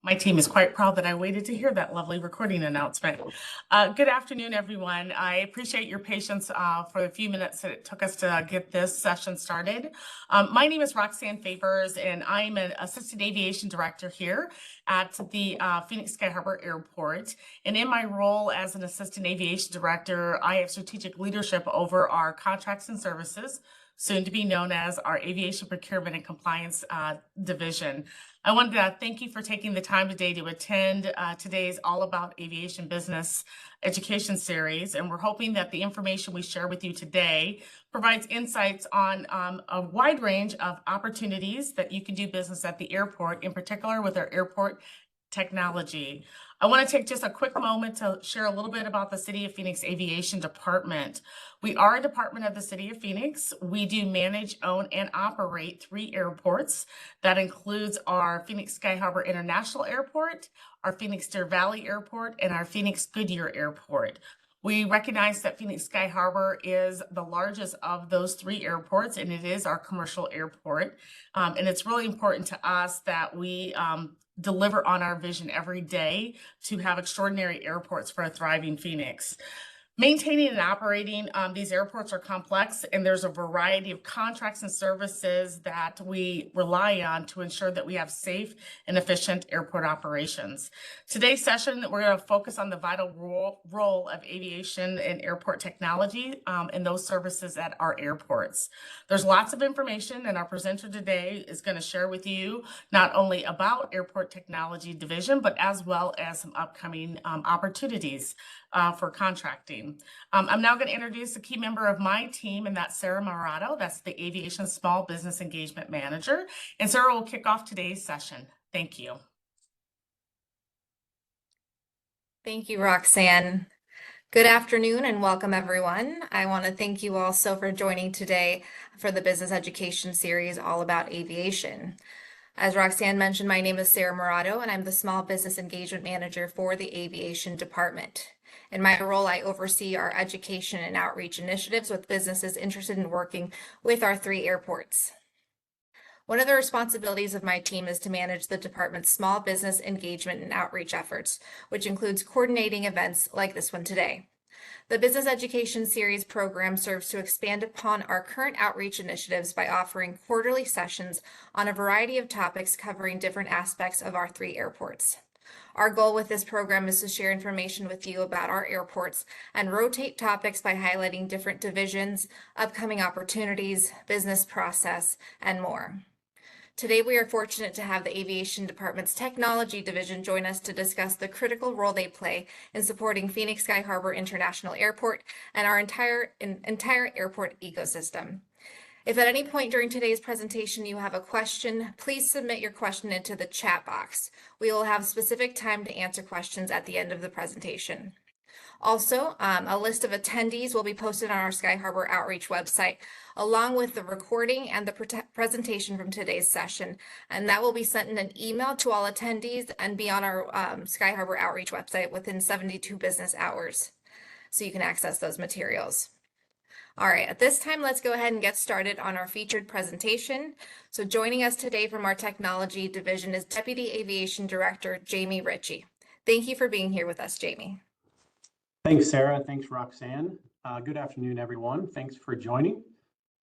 My team is quite proud that I waited to hear that lovely recording announcement. Good afternoon, everyone. I appreciate your patience for the few minutes that it took us to get this session started. My name is Roxanne Favors, and I'm an Assistant Aviation Director here at the Phoenix Sky Harbor Airport. And in my role as an Assistant Aviation Director, I have strategic leadership over our contracts and services, soon to be known as our Aviation Procurement and Compliance Division. I wanted to thank you for taking the time today to attend today's All About Aviation Business Education Series, and we're hoping that the information we share with you today provides insights on a wide range of opportunities that you can do business at the airport, in particular with our airport technology. I want to take just a quick moment to share a little bit about the City of Phoenix Aviation Department. We are a department of the City of Phoenix. We do manage, own, and operate 3 airports. That includes our Phoenix Sky Harbor International Airport, our Phoenix Deer Valley Airport, and our Phoenix Goodyear Airport. We recognize that Phoenix Sky Harbor is the largest of those 3 airports, and it is our commercial airport. And it's really important to us that we deliver on our vision every day to have extraordinary airports for a thriving Phoenix. Maintaining and operating these airports are complex, and there's a variety of contracts and services that we rely on to ensure that we have safe and efficient airport operations. Today's session, we're going to focus on the vital role of aviation and airport technology and those services at our airports. There's lots of information, and our presenter today is going to share with you not only about Airport Technology Division, but as well as some upcoming opportunities for contracting. I'm now going to introduce a key member of my team, and that's Sarah Morato. That's the Aviation Small Business Engagement Manager. And Sarah will kick off today's session. Thank you. Thank you, Roxanne. Good afternoon and welcome, everyone. I want to thank you also for joining today for the Business Education Series all about aviation. As Roxanne mentioned, my name is Sarah Morato, and I'm the Small Business Engagement Manager for the Aviation Department. In my role, I oversee our education and outreach initiatives with businesses interested in working with our 3 airports. One of the responsibilities of my team is to manage the department's small business engagement and outreach efforts, which includes coordinating events like this one today. The Business Education Series program serves to expand upon our current outreach initiatives by offering quarterly sessions on a variety of topics covering different aspects of our 3 airports. Our goal with this program is to share information with you about our airports and rotate topics by highlighting different divisions, upcoming opportunities, business process, and more. Today, we are fortunate to have the Aviation Department's Technology Division join us to discuss the critical role they play in supporting Phoenix Sky Harbor International Airport and our entire airport ecosystem. If at any point during today's presentation you have a question, please submit your question into the chat box. We will have specific time to answer questions at the end of the presentation. Also, a list of attendees will be posted on our Sky Harbor Outreach website, along with the recording and the presentation from today's session, and that will be sent in an email to all attendees and be on our Sky Harbor Outreach website within 72 business hours, so you can access those materials. All right, at this time, let's go ahead and get started on our featured presentation. So joining us today from our Technology Division is Deputy Aviation Director, Jamie Ritchie. Thank you for being here with us, Jamie. Thanks, Sarah. Thanks, Roxanne. Good afternoon, everyone. Thanks for joining.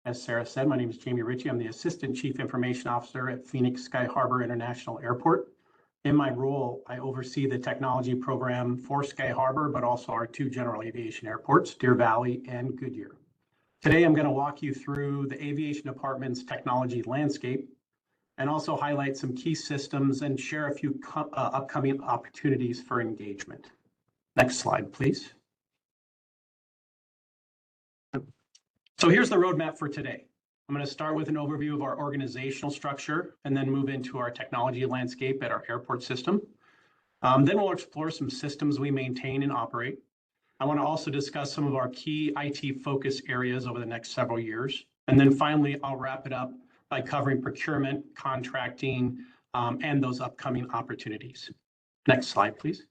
As Sarah said, my name is Jamie Ritchie. I'm the Assistant Chief Information Officer at Phoenix Sky Harbor International Airport. In my role, I oversee the technology program for Sky Harbor, but also our 2 general aviation airports, Deer Valley and Goodyear. Today, I'm going to walk you through the Aviation Department's technology landscape and also highlight some key systems and share a few upcoming opportunities for engagement. Next slide, please. So here's the roadmap for today. I'm going to start with an overview of our organizational structure and then move into our technology landscape at our airport system. Then we'll explore some systems we maintain and operate. I want to also discuss some of our key IT focus areas over the next several years. And then finally, I'll wrap it up by covering procurement, contracting, and those upcoming opportunities. Next slide, please.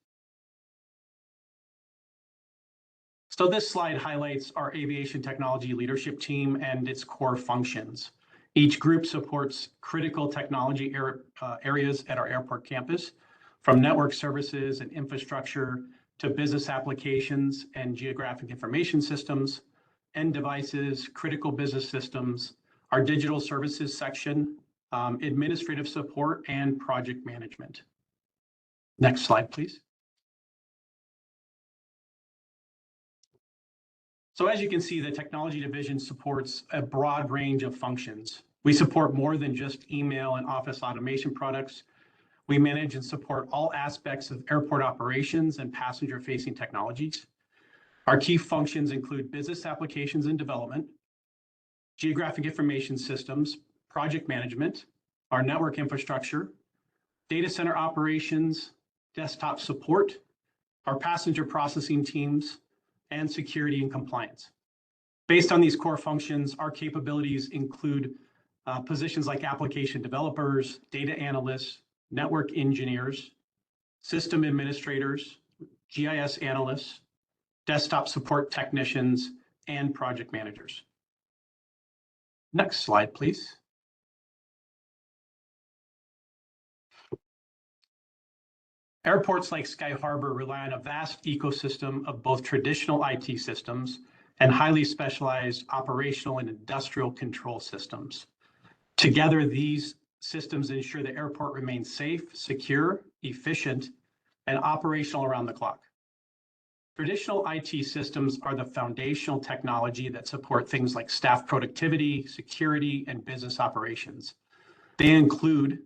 So this slide highlights our aviation technology leadership team and its core functions. Each group supports critical technology areas at our airport campus, from network services and infrastructure to business applications and geographic information systems, end devices, critical business systems, our digital services section, administrative support, and project management. Next slide, please. So as you can see, the technology division supports a broad range of functions. We support more than just email and office automation products. We manage and support all aspects of airport operations and passenger-facing technologies. Our key functions include business applications and development, geographic information systems, project management, our network infrastructure, data center operations, desktop support, our passenger processing teams, and security and compliance. Based on these core functions, our capabilities include positions like application developers, data analysts, network engineers, system administrators, GIS analysts, desktop support technicians, and project managers. Next slide, please. Airports like Sky Harbor rely on a vast ecosystem of both traditional IT systems and highly specialized operational and industrial control systems. Together, these systems ensure the airport remains safe, secure, efficient, and operational around the clock. Traditional IT systems are the foundational technology that support things like staff productivity, security, and business operations. They include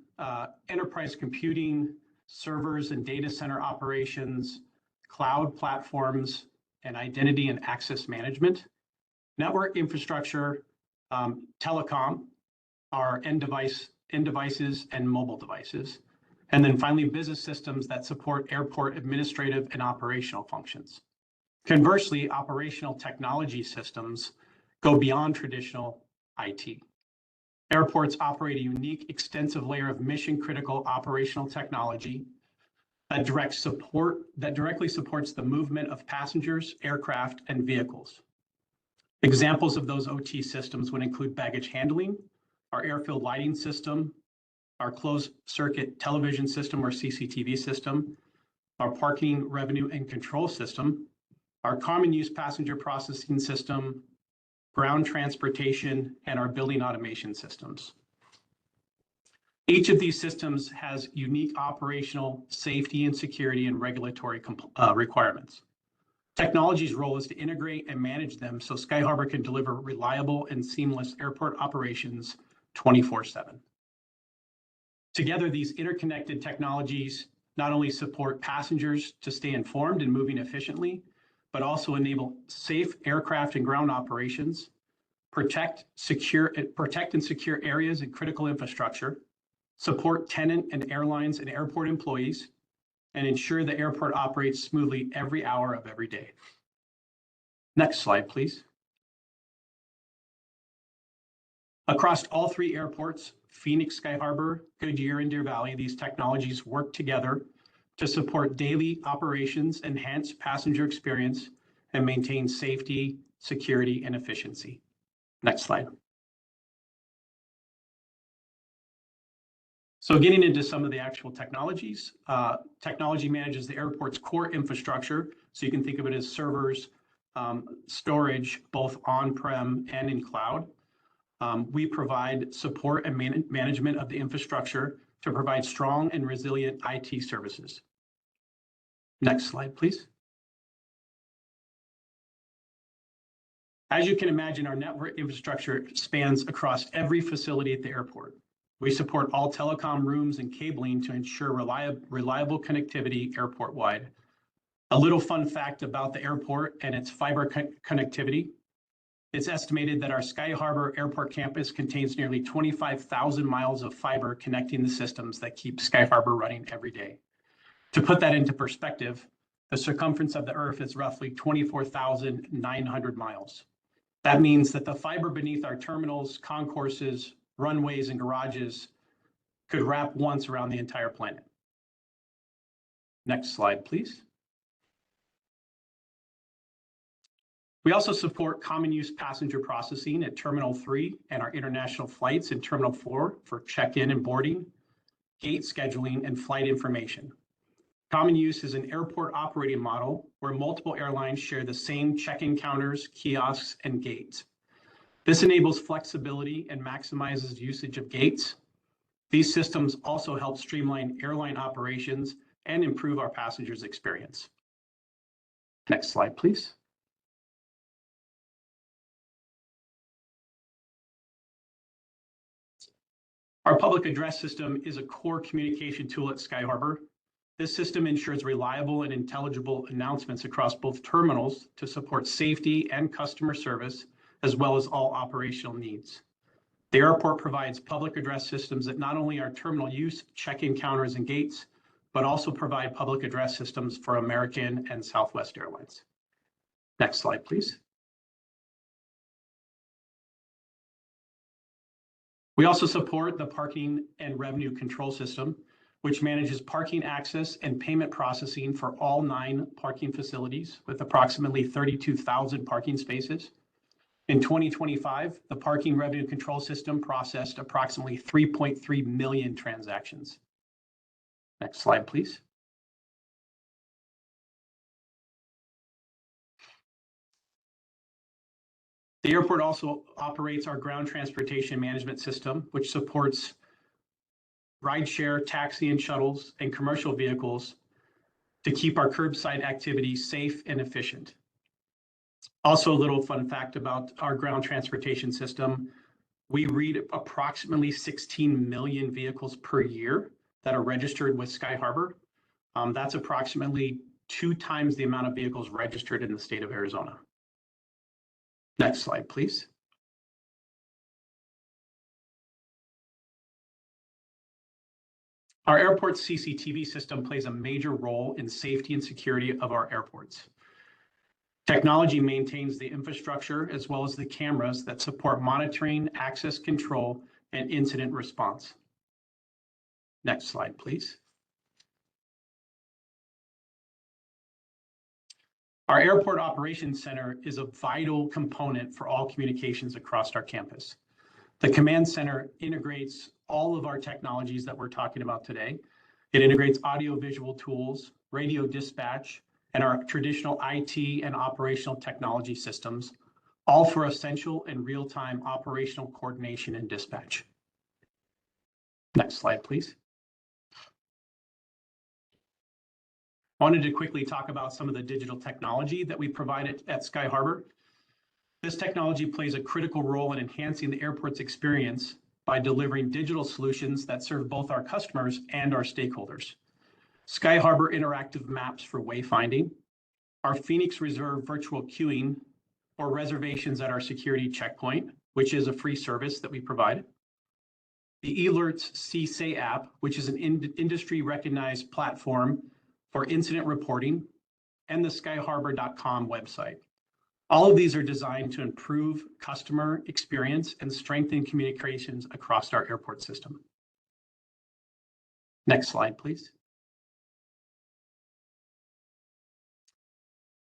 enterprise computing, servers and data center operations, cloud platforms, and identity and access management, network infrastructure, telecom, our end devices and mobile devices, and then finally business systems that support airport administrative and operational functions. Conversely, operational technology systems go beyond traditional IT. Airports operate a unique, extensive layer of mission-critical operational technology that directly supports the movement of passengers, aircraft, and vehicles. Examples of those OT systems would include baggage handling, our airfield lighting system, our closed-circuit television system or CCTV system, our parking revenue and control system, our common-use passenger processing system, ground transportation, and our building automation systems. Each of these systems has unique operational, safety and security and regulatory requirements. Technology's role is to integrate and manage them so Sky Harbor can deliver reliable and seamless airport operations 24/7. Together, these interconnected technologies not only support passengers to stay informed and moving efficiently, but also enable safe aircraft and ground operations, protect and secure areas and critical infrastructure, support tenant and airlines and airport employees, and ensure the airport operates smoothly every hour of every day. Next slide, please. Across all three airports, Phoenix, Sky Harbor, Goodyear, and Deer Valley, these technologies work together to support daily operations, enhance passenger experience, and maintain safety, security, and efficiency. Next slide. So getting into some of the actual technologies, technology manages the airport's core infrastructure. So you can think of it as servers, storage, both on-prem and in cloud. We provide support and management of the infrastructure to provide strong and resilient IT services. Next slide, please. As you can imagine, our network infrastructure spans across every facility at the airport. We support all telecom rooms and cabling to ensure reliable connectivity airport-wide. A little fun fact about the airport and its fiber connectivity. It's estimated that our Sky Harbor Airport campus contains nearly 25,000 miles of fiber connecting the systems that keep Sky Harbor running every day. To put that into perspective, the circumference of the Earth is roughly 24,900 miles. That means that the fiber beneath our terminals, concourses, runways, and garages could wrap once around the entire planet. Next slide, please. We also support common use passenger processing at Terminal 3 and our international flights in Terminal 4 for check-in and boarding, gate scheduling, and flight information. Common use is an airport operating model where multiple airlines share the same check-in counters, kiosks, and gates. This enables flexibility and maximizes usage of gates. These systems also help streamline airline operations and improve our passengers' experience. Next slide, please. Our public address system is a core communication tool at Sky Harbor. This system ensures reliable and intelligible announcements across both terminals to support safety and customer service, as well as all operational needs. The airport provides public address systems that not only are terminal use, check-in counters and gates, but also provide public address systems for American and Southwest Airlines. Next slide, please. We also support the parking and revenue control system, which manages parking access and payment processing for all 9 parking facilities with approximately 32,000 parking spaces. In 2025, the parking revenue control system processed approximately 3.3 million transactions. Next slide, please. The airport also operates our ground transportation management system, which supports rideshare, taxi and shuttles, and commercial vehicles to keep our curbside activity safe and efficient. Also, a little fun fact about our ground transportation system, we read approximately 16 million vehicles per year that are registered with Sky Harbor. That's approximately 2 times the amount of vehicles registered in the state of Arizona. Next slide, please. Our airport CCTV system plays a major role in safety and security of our airports. Technology maintains the infrastructure as well as the cameras that support monitoring, access control, and incident response. Next slide, please. Our Airport Operations Center is a vital component for all communications across our campus. The command center integrates all of our technologies that we're talking about today. It integrates audio-visual tools, radio dispatch, and our traditional IT and operational technology systems, all for essential and real-time operational coordination and dispatch. Next slide, please. I wanted to quickly talk about some of the digital technology that we provide at Sky Harbor. This technology plays a critical role in enhancing the airport's experience by delivering digital solutions that serve both our customers and our stakeholders. Sky Harbor interactive maps for wayfinding, our Phoenix Reserve virtual queuing or reservations at our security checkpoint, which is a free service that we provide. The eAlerts CSA app, which is an industry recognized platform for incident reporting, and the skyharbor.com website. All of these are designed to improve customer experience and strengthen communications across our airport system. Next slide, please.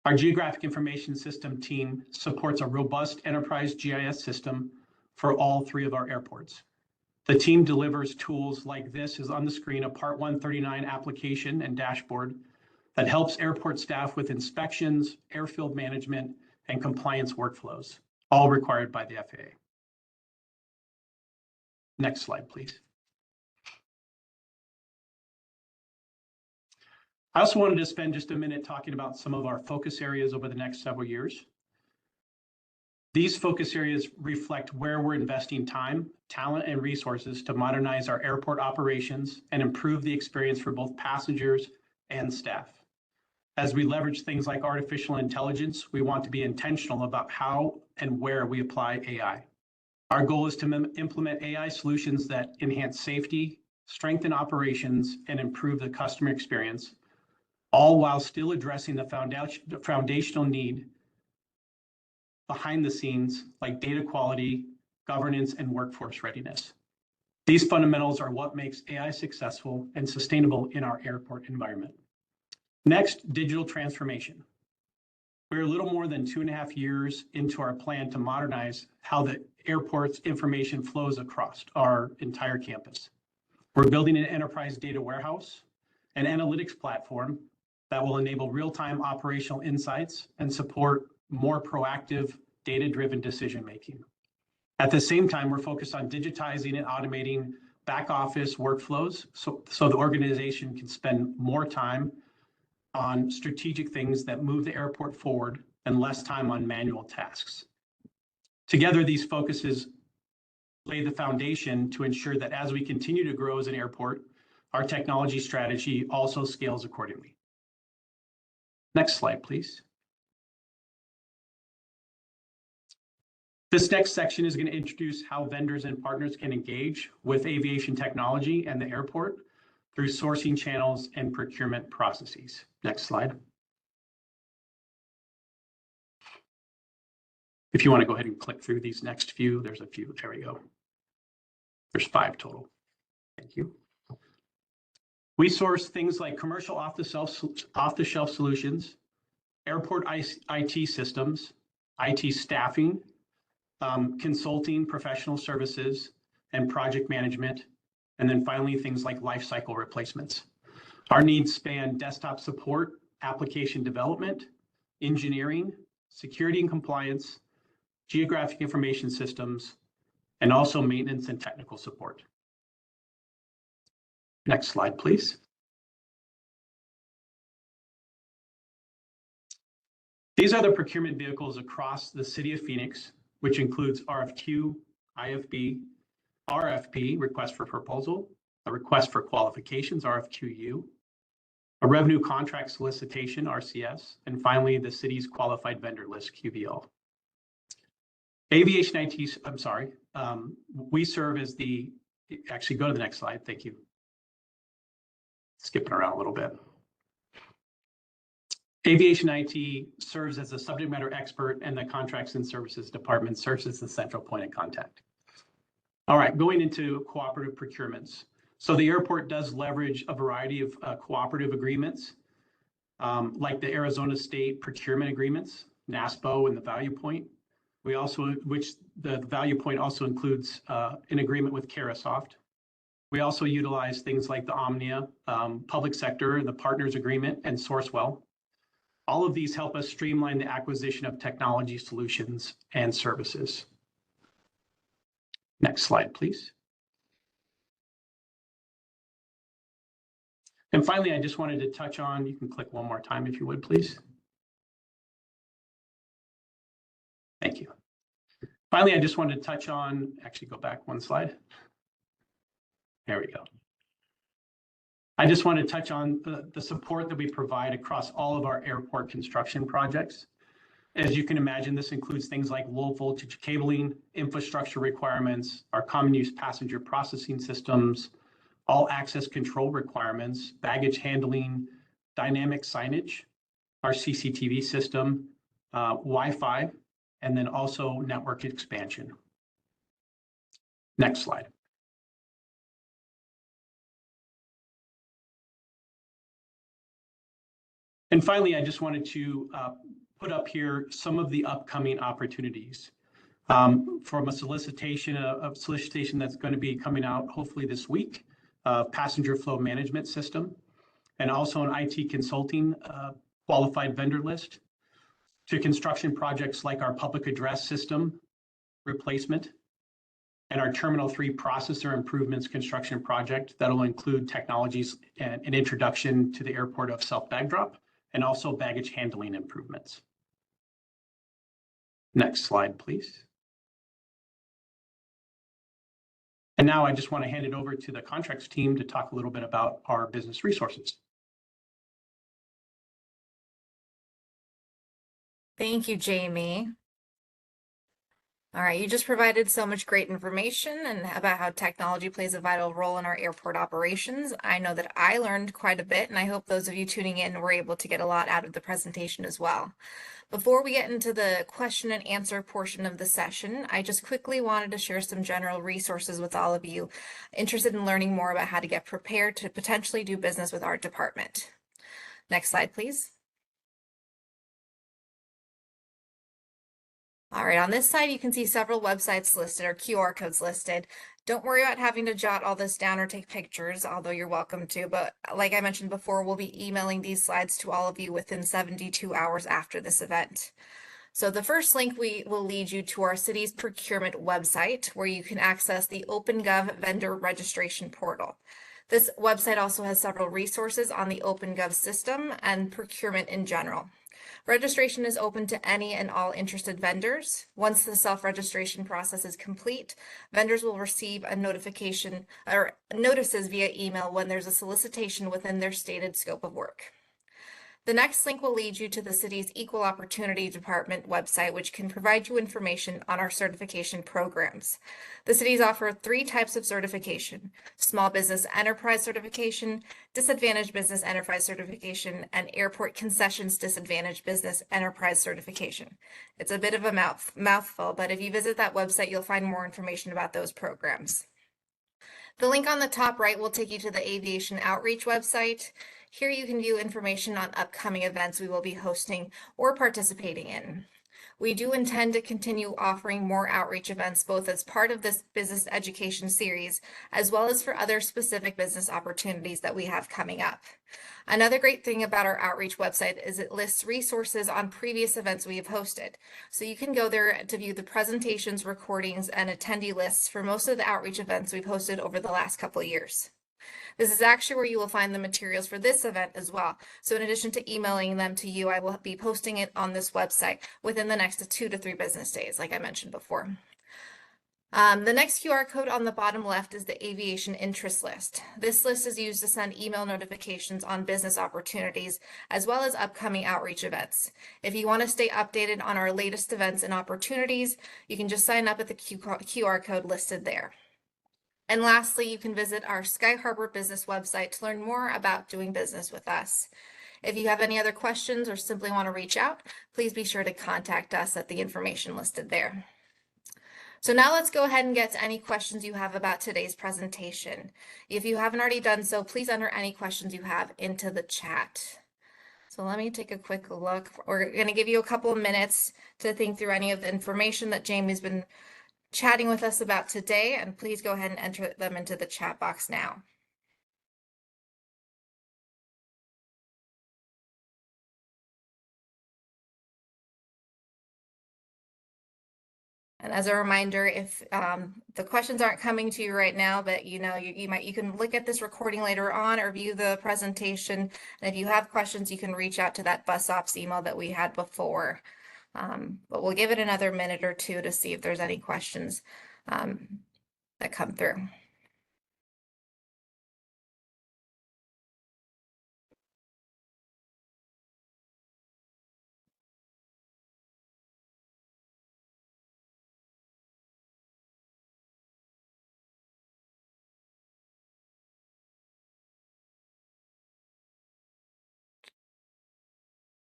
Our Geographic Information System team supports a robust enterprise GIS system for all 3 of our airports. The team delivers tools like this is on the screen, a Part 139 application and dashboard that helps airport staff with inspections, airfield management, and compliance workflows, all required by the FAA. Next slide, please. I also wanted to spend just a minute talking about some of our focus areas over the next several years. These focus areas reflect where we're investing time, talent, and resources to modernize our airport operations and improve the experience for both passengers and staff. As we leverage things like artificial intelligence, we want to be intentional about how and where we apply AI. Our goal is to implement AI solutions that enhance safety, strengthen operations, and improve the customer experience, all while still addressing the foundational need behind the scenes like data quality, governance, and workforce readiness. These fundamentals are what makes AI successful and sustainable in our airport environment. Next, digital transformation. We're a little more than 2.5 years into our plan to modernize how the airport's information flows across our entire campus. We're building an enterprise data warehouse an analytics platform that will enable real-time operational insights and support more proactive, data-driven decision-making. At the same time, we're focused on digitizing and automating back office workflows so the organization can spend more time on strategic things that move the airport forward and less time on manual tasks. Together, these focuses lay the foundation to ensure that as we continue to grow as an airport, our technology strategy also scales accordingly. Next slide, please. This next section is going to introduce how vendors and partners can engage with aviation technology and the airport through sourcing channels and procurement processes. Next slide. If you want to go ahead and click through these next few, there's a few. There we go. There's 5 total. Thank you. We source things like commercial off-the-shelf solutions, airport IT systems, IT staffing, consulting, professional services, and project management, and then finally things like lifecycle replacements. Our needs span desktop support, application development, engineering, security and compliance, geographic information systems, and also maintenance and technical support. Next slide, please. These are the procurement vehicles across the City of Phoenix, which includes RFQ, IFB, RFP, request for proposal, a request for qualifications, RFQU, a revenue contract solicitation, RCS, and finally the city's qualified vendor list, QVL. Aviation IT, we serve as the, actually go to the next slide, thank you. Skipping around a little bit. Aviation IT serves as a subject matter expert, and the Contracts and Services Department serves as the central point of contact. All right, going into cooperative procurements. So the airport does leverage a variety of cooperative agreements, like the Arizona State Procurement Agreements, NASPO, and the Value Point. We also, which the Value Point also includes an agreement with Carahsoft. We also utilize things like the Omnia, Public Sector, and the Partners Agreement, and Sourcewell. All of these help us streamline the acquisition of technology solutions and services. Next slide, please. And finally, I just wanted to touch on, you can click one more time if you would, please. Thank you. Finally, I just wanted to touch on, actually go back one slide. There we go. I just want to touch on the support that we provide across all of our airport construction projects. As you can imagine, this includes things like low voltage cabling, infrastructure requirements, our common use passenger processing systems, all access control requirements, baggage handling, dynamic signage, our CCTV system, Wi-Fi, and then also network expansion. Next slide. And finally, I just wanted to put up here some of the upcoming opportunities from a solicitation that's going to be coming out hopefully this week, passenger flow management system, and also an IT consulting qualified vendor list, to construction projects like our public address system replacement and our Terminal 3 processor improvements construction project that'll include technologies and an introduction to the airport of self-bag drop, and also baggage handling improvements. Next slide, please. And now I just want to hand it over to the contracts team to talk a little bit about our business resources. Thank you, Jamie. All right, you just provided so much great information and about how technology plays a vital role in our airport operations. I know that I learned quite a bit, and I hope those of you tuning in were able to get a lot out of the presentation as well. Before we get into the question and answer portion of the session, I just quickly wanted to share some general resources with all of you interested in learning more about how to get prepared to potentially do business with our department. Next slide, please. All right, on this side, you can see several websites listed or QR codes listed. Don't worry about having to jot all this down or take pictures, although you're welcome to. But like I mentioned before, we'll be emailing these slides to all of you within 72 hours after this event. So the first link will lead you to our city's procurement website, where you can access the OpenGov vendor registration portal. This website also has several resources on the OpenGov system and procurement in general. Registration is open to any and all interested vendors. Once the self-registration process is complete, vendors will receive a notification or notices via email when there's a solicitation within their stated scope of work. The next link will lead you to the city's Equal Opportunity Department website, which can provide you information on our certification programs. The cities offer 3 types of certification: Small Business Enterprise Certification, Disadvantaged Business Enterprise Certification, and Airport Concessions Disadvantaged Business Enterprise Certification. It's a bit of a mouthful, but if you visit that website, you'll find more information about those programs. The link on the top right will take you to the Aviation Outreach website. Here you can view information on upcoming events we will be hosting or participating in. We do intend to continue offering more outreach events, both as part of this business education series, as well as for other specific business opportunities that we have coming up. Another great thing about our outreach website is it lists resources on previous events we have hosted. So you can go there to view the presentations, recordings, and attendee lists for most of the outreach events we've hosted over the last couple of years. This is actually where you will find the materials for this event as well. So in addition to emailing them to you, I will be posting it on this website within the next 2 to 3 business days, like I mentioned before. The next QR code on the bottom left is the aviation interest list. This list is used to send email notifications on business opportunities, as well as upcoming outreach events. If you want to stay updated on our latest events and opportunities, you can just sign up at the QR code listed there. And lastly, you can visit our Sky Harbor business website to learn more about doing business with us. If you have any other questions or simply want to reach out, please be sure to contact us at the information listed there. So now let's go ahead and get to any questions you have about today's presentation. If you haven't already done so, please enter any questions you have into the chat. So let me take a quick look. We're going to give you a couple of minutes to think through any of the information that Jamie's been chatting with us about today, and please go ahead and enter them into the chat box now. And as a reminder, if the questions aren't coming to you right now, but you can look at this recording later on or view the presentation. And if you have questions, you can reach out to that bus ops email that we had before. But we'll give it another minute or two to see if there's any questions that come through.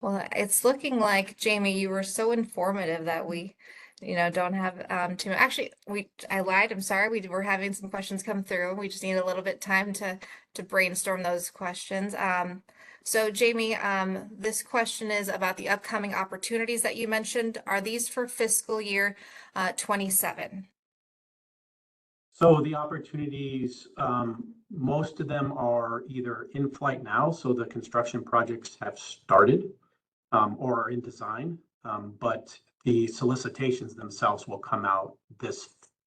Well, it's looking like, Jamie, you were so informative that we, don't have too actually. I lied. I'm sorry. We were having some questions come through. We just need a little bit time to brainstorm those questions. So Jamie, this question is about the upcoming opportunities that you mentioned. Are these for fiscal year 27? So the opportunities, most of them are either in flight now, so the construction projects have started or are in design, but the solicitations themselves will come out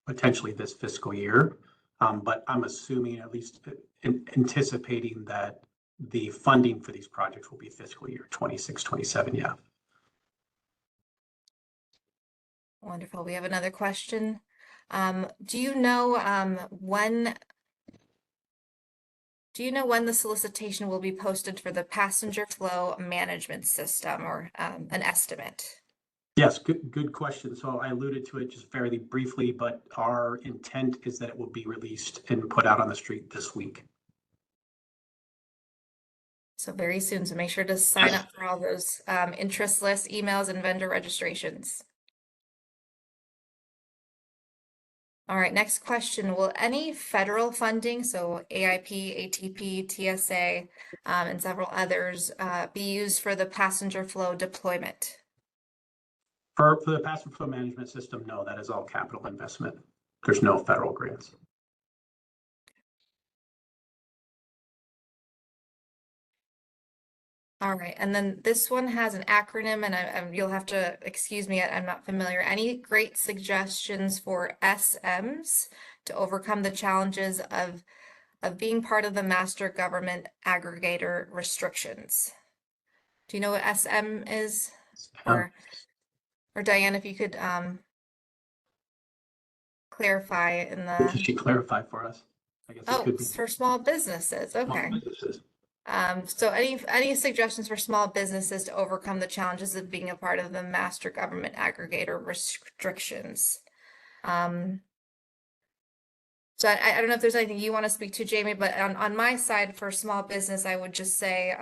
potentially this fiscal year. But I'm assuming, at least anticipating, that the funding for these projects will be fiscal year 26, 27, yeah. Wonderful. We have another question. Do you know when the solicitation will be posted for the passenger flow management system, or an estimate? Yes, good question. So I alluded to it just fairly briefly, but our intent is that it will be released and put out on the street this week. So very soon. So make sure to sign up for all those interest lists, emails, and vendor registrations. All right, next question. Will any federal funding, so AIP, ATP, TSA, and several others, be used for the passenger flow deployment? For the passenger flow management system, no, that is all capital investment. There's no federal grants. All right, and then this one has an acronym, and you'll have to excuse me, I'm not familiar. Any great suggestions for SMs to overcome the challenges of being part of the master government aggregator restrictions? Do you know what SM is? Or Diane, if you could clarify in Could the, she clarify for us? I guess it oh, could be it's for small businesses. small Okay. businesses. So any suggestions for small businesses to overcome the challenges of being a part of the master government aggregator restrictions? So I don't know if there's anything you want to speak to, Jamie, but on my side for small business, I would just say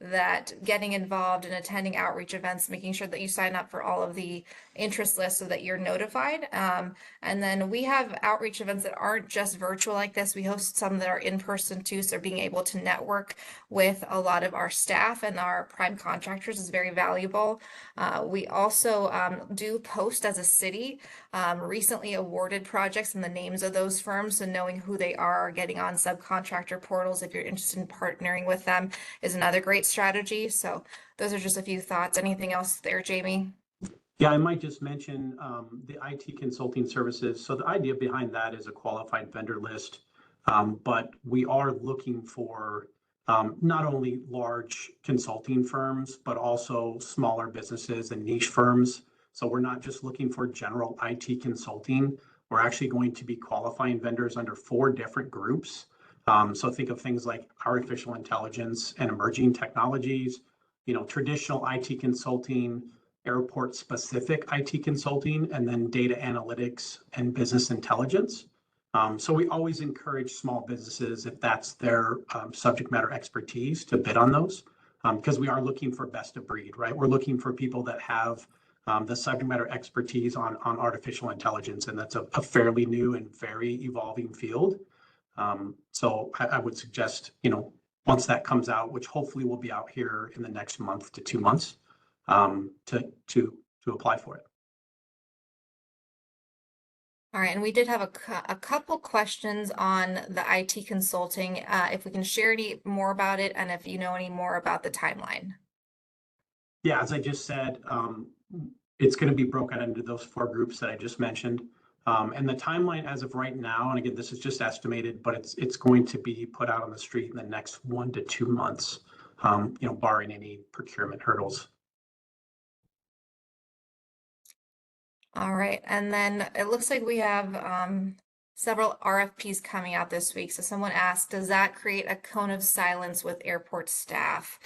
that getting involved in attending outreach events, making sure that you sign up for all of the interest lists so that you're notified. And then we have outreach events that aren't just virtual like this. We host some that are in person too. So being able to network with a lot of our staff and our prime contractors is very valuable. We also do post as a city recently awarded projects and the names of those firms. So knowing who they are, getting on subcontractor portals if you're interested in partnering with them is another great strategy. So those are just a few thoughts. Anything else there, Jamie? Yeah, I might just mention the IT consulting services. So the idea behind that is a qualified vendor list, but we are looking for not only large consulting firms, but also smaller businesses and niche firms. So we're not just looking for general IT consulting. We're actually going to be qualifying vendors under 4 different groups. So think of things like artificial intelligence and emerging technologies, traditional IT consulting, airport specific IT consulting, and then data analytics and business intelligence. So we always encourage small businesses, if that's their subject matter expertise, to bid on those, because we are looking for best of breed, right? We're looking for people that have the subject matter expertise on artificial intelligence, and that's a fairly new and very evolving field. So I would suggest, once that comes out, which hopefully will be out here in the next month to 2 months, to apply for it. All right, and we did have a couple questions on the IT consulting. If we can share any more about it, and if you know any more about the timeline. Yeah, as I just said, it's going to be broken into those 4 groups that I just mentioned. And the timeline as of right now, and again, this is just estimated, but it's going to be put out on the street in the next 1 to 2 months, barring any procurement hurdles. All right, and then it looks like we have several RFPs coming out this week. So someone asked, does that create a cone of silence with airport staff?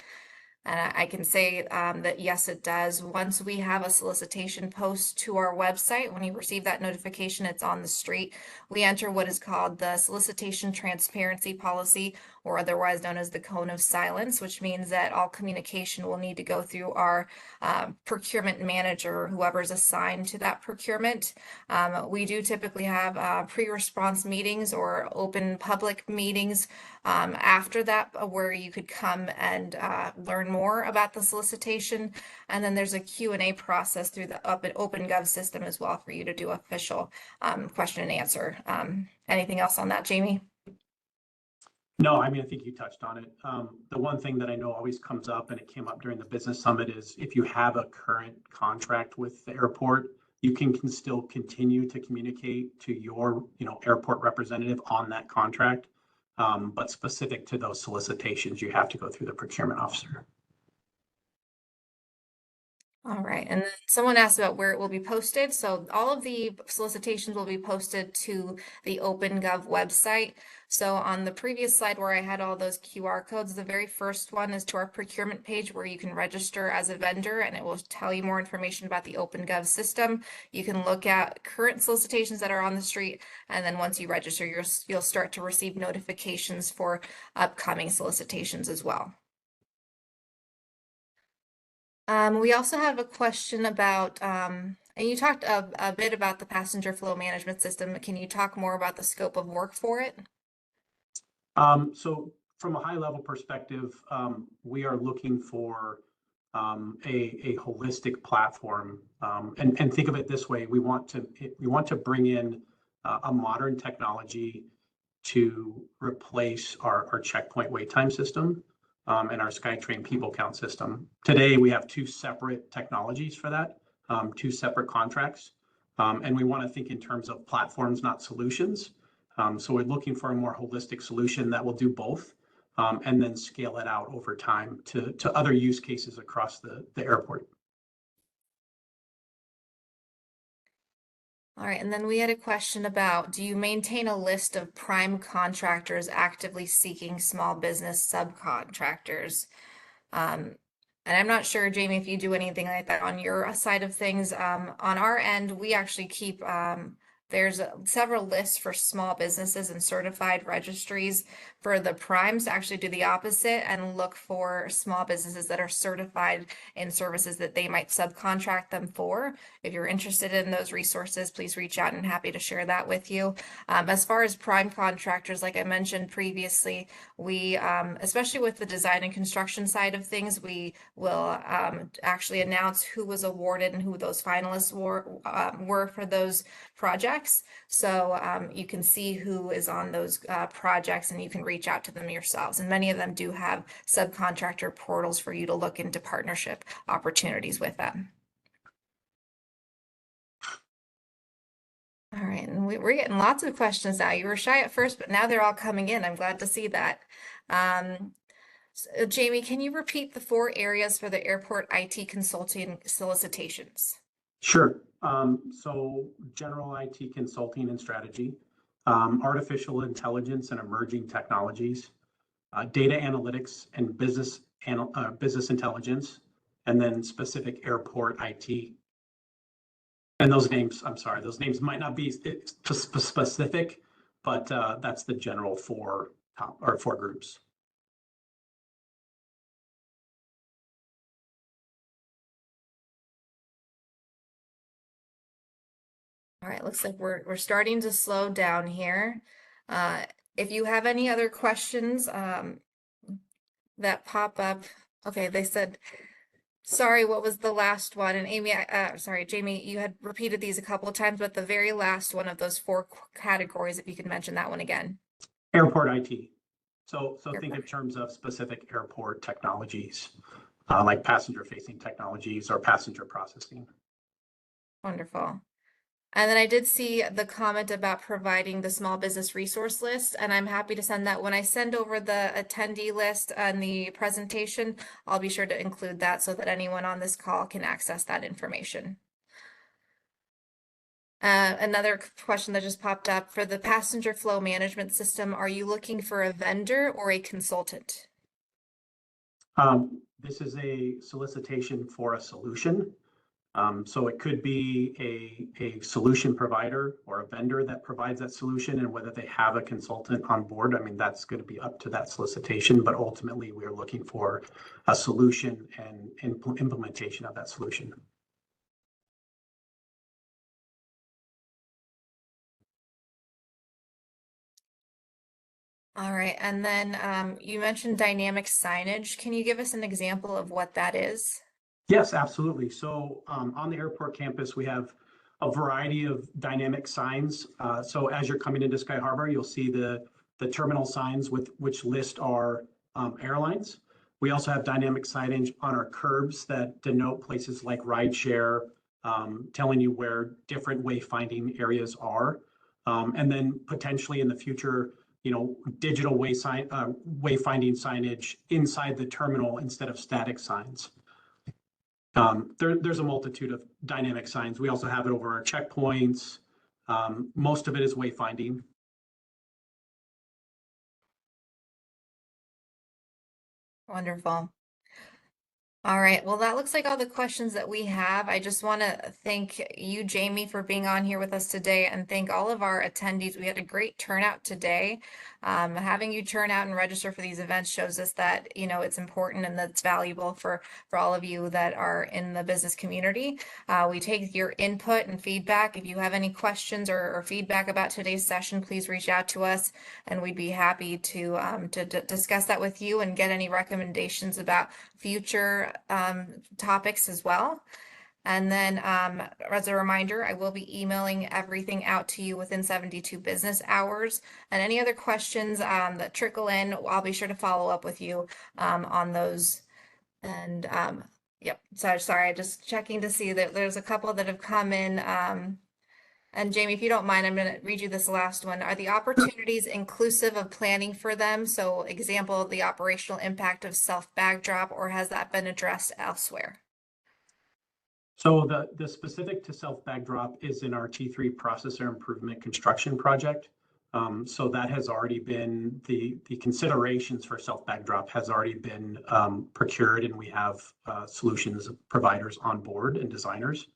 And I can say that yes, it does. Once we have a solicitation post to our website, when you receive that notification, it's on the street. We enter what is called the solicitation transparency policy, or otherwise known as the cone of silence, which means that all communication will need to go through our procurement manager, whoever's assigned to that procurement. We do typically have pre-response meetings or open public meetings after that, where you could come and learn more about the solicitation. And then there's a Q&A process through the OpenGov system as well for you to do official question and answer. Anything else on that, Jamie? No, I mean, I think you touched on it. The one thing that I know always comes up, and it came up during the business summit, is if you have a current contract with the airport, you can still continue to communicate to your, airport representative on that contract. But specific to those solicitations, you have to go through the procurement officer. All right, and then someone asked about where it will be posted. So all of the solicitations will be posted to the OpenGov website. So on the previous slide where I had all those QR codes, the very first one is to our procurement page where you can register as a vendor, and it will tell you more information about the OpenGov system. You can look at current solicitations that are on the street, and then once you register, you'll start to receive notifications for upcoming solicitations as well. We also have a question about, and you talked a bit about the passenger flow management system. Can you talk more about the scope of work for it? So from a high level perspective, we are looking for a holistic platform, and think of it this way: we want to bring in a modern technology to replace our checkpoint wait time system. and our SkyTrain people count system. Today, we have two separate technologies for that, two separate contracts. And we want to think in terms of platforms, not solutions. So we're looking for a more holistic solution that will do both, and then scale it out over time to other use cases across the airport. All right, and then we had a question about, do you maintain a list of prime contractors actively seeking small business subcontractors? And I'm not sure, Jamie, if you do anything like that on your side of things. On our end, we actually keep, there's several lists for small businesses and certified registries for the primes to actually do the opposite and look for small businesses that are certified in services that they might subcontract them for. If you're interested in those resources, please reach out and happy to share that with you. As far as prime contractors, like I mentioned previously, we, especially with the design and construction side of things, we will actually announce who was awarded and who those finalists were for those projects. So you can see who is on those projects and you can reach out to them yourselves. And many of them do have subcontractor portals for you to look into partnership opportunities with them. All right, and we're getting lots of questions now. You were shy at first, but now they're all coming in. I'm glad to see that. Jamie, can you repeat the 4 areas for the airport IT consulting solicitations? Sure. So general IT consulting and strategy, artificial intelligence and emerging technologies, data analytics and business intelligence, and then specific airport IT. And those names, I'm sorry, those names might not be specific, but that's the general 4 groups. All right, looks like we're starting to slow down here. If you have any other questions that pop up, okay, they said, sorry, what was the last one? And Amy, sorry, Jamie, you had repeated these a couple of times, but the very last one of those 4 categories, if you could mention that one again. Airport IT. So Airport. think in terms of specific airport technologies, like passenger-facing technologies or passenger processing. Wonderful. And then I did see the comment about providing the small business resource list, and I'm happy to send that. When I send over the attendee list and the presentation, I'll be sure to include that so that anyone on this call can access that information. Another question that just popped up, for the passenger flow management system, are you looking for a vendor or a consultant? This is a solicitation for a solution. So it could be a solution provider or a vendor that provides that solution, and whether they have a consultant on board, I mean, that's going to be up to that solicitation, but ultimately we're looking for a solution and implementation of that solution. All right, and then you mentioned dynamic signage. Can you give us an example of what that is? Yes, absolutely. So on the airport campus, we have a variety of dynamic signs. So as you're coming into Sky Harbor, you'll see the terminal signs which list our airlines. We also have dynamic signage on our curbs that denote places like rideshare, telling you where different wayfinding areas are. And then potentially in the future, digital wayfinding signage inside the terminal instead of static signs. There's a multitude of dynamic signs. We also have it over our checkpoints. Most of it is wayfinding. Wonderful. All right, well, that looks like all the questions that we have. I just want to thank you, Jamie, for being on here with us today, and thank all of our attendees. We had a great turnout today. Having you turn out and register for these events shows us that, it's important and that's valuable for all of you that are in the business community. We take your input and feedback. If you have any questions or feedback about today's session, please reach out to us, and we'd be happy to discuss that with you and get any recommendations about future topics as well. And then as a reminder, I will be emailing everything out to you within 72 business hours. And any other questions that trickle in, I'll be sure to follow up with you on those. And yep, so sorry, just checking to see that there's a couple that have come in. And Jamie, if you don't mind, I'm going to read you this last one. Are the opportunities inclusive of planning for them? So example, the operational impact of self-bag drop, or has that been addressed elsewhere? So the specific to self-bag drop is in our T3 processor improvement construction project. So that has already been, the considerations for self-bag drop has already been procured, and we have solutions providers on board and designers.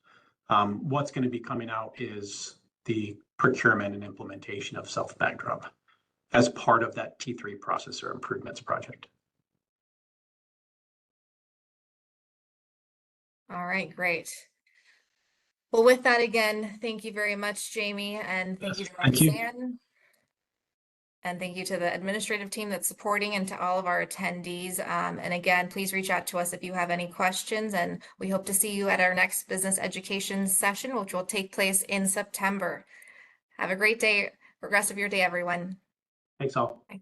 What's going to be coming out is the procurement and implementation of self-bag drop as part of that T3 processor improvements project. All right, great. Well, with that, again, thank you very much, Jamie, and thank you to Thank you. Roxanne. And thank you to the administrative team that's supporting and to all of our attendees. And again, please reach out to us if you have any questions, and we hope to see you at our next business education session, which will take place in September. Have a great day, rest of your day, everyone. Thanks all. Bye.